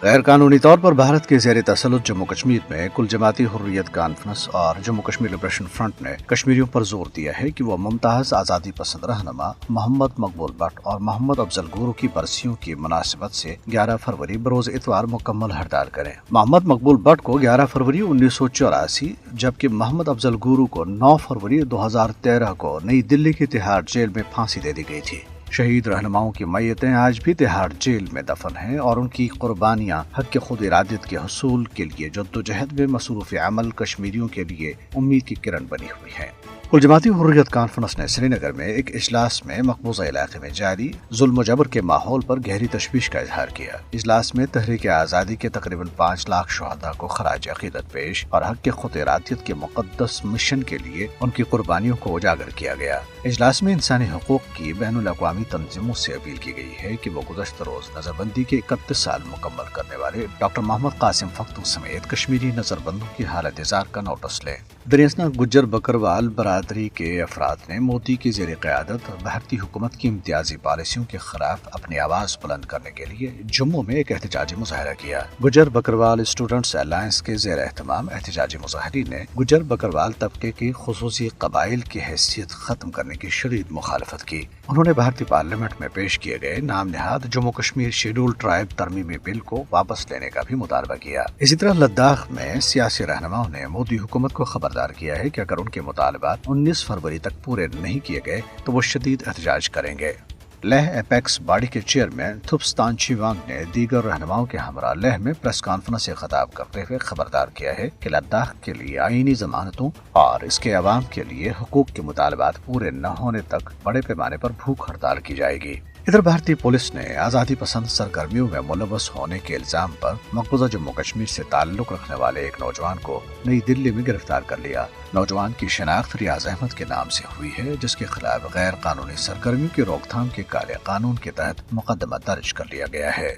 غیر قانونی طور پر بھارت کے زیر تسلط جموں کشمیر میں کل جماعتی حریت کانفرنس اور جموں کشمیر لبریشن فرنٹ نے کشمیریوں پر زور دیا ہے کہ وہ ممتاز آزادی پسند رہنما محمد مقبول بٹ اور محمد افضل گورو کی برسیوں کی مناسبت سے 11 فروری بروز اتوار مکمل ہڑتال کریں۔ محمد مقبول بٹ کو 11 فروری 1984 جبکہ محمد افضل گورو کو 9 فروری 2013 کو نئی دلی کی تہاڑ جیل میں پھانسی دے دی گئی تھی۔ شہید رہنماؤں کی میتیں آج بھی تہاڑ جیل میں دفن ہیں اور ان کی قربانیاں حق کے خود ارادیت کے حصول کے لیے جدوجہد میں مصروف عمل کشمیریوں کے لیے امید کی کرن بنی ہوئی ہیں۔ کل جماعتی حریت کانفرنس نے سری نگر میں ایک اجلاس میں مقبوضہ علاقے میں جاری ظلم و جبر کے ماحول پر گہری تشویش کا اظہار کیا۔ اجلاس میں تحریک آزادی کے تقریباً 5 لاکھ شہداء کو خراج عقیدت پیش اور حق کے خود ارادیت کے مقدس مشن کے لیے ان کی قربانیوں کو اجاگر کیا گیا۔ اجلاس میں انسانی حقوق کی بین الاقوامی تنظیموں سے اپیل کی گئی ہے کہ وہ گزشتہ روز نظر بندی کے 31 سال مکمل کرنے والے ڈاکٹر محمد قاسم فختو سمیت کشمیری نظر بندوں کی حالت اظہار کا نوٹس لیں۔ دریاسنا گجر بکروال برادری کے افراد نے مودی کی زیر قیادت بھارتی حکومت کی امتیازی پالیسیوں کے خلاف اپنی آواز بلند کرنے کے لیے جموں میں ایک احتجاجی مظاہرہ کیا۔ گجر بکروال اسٹوڈنٹس الائنس کے زیر اہتمام احتجاجی مظاہرین نے گجر بکروال طبقے کی خصوصی قبائل کی حیثیت ختم کرنے کی شدید مخالفت کی۔ انہوں نے بھارتی پارلیمنٹ میں پیش کیے گئے نام نہاد جموں کشمیر شیڈول ٹرائب ترمیمی بل کو واپس لینے کا بھی مطالبہ کیا۔ اسی طرح لداخ میں سیاسی رہنماؤں نے مودی حکومت کو خبردار کیا ہے کہ اگر ان کے مطالبات 19 فروری تک پورے نہیں کیے گئے تو وہ شدید احتجاج کریں گے۔ لیہ ایپیکس باڈی کے چیئرمین تھپستان چیوانگ نے دیگر رہنماؤں کے ہمراہ لیہ میں پریس کانفرنس سے خطاب کرتے ہوئے خبردار کیا ہے کہ لداخ کے لیے آئینی ضمانتوں اور اس کے عوام کے لیے حقوق کے مطالبات پورے نہ ہونے تک بڑے پیمانے پر بھوک ہڑتال کی جائے گی۔ ادھر بھارتی پولیس نے آزادی پسند سرگرمیوں میں ملوث ہونے کے الزام پر مقبوضہ جموں کشمیر سے تعلق رکھنے والے ایک نوجوان کو نئی دلی میں گرفتار کر لیا۔ نوجوان کی شناخت ریاض احمد کے نام سے ہوئی ہے، جس کے خلاف غیر قانونی سرگرمیوں کی روک تھام کے کالے قانون کے تحت مقدمہ درج کر لیا گیا ہے۔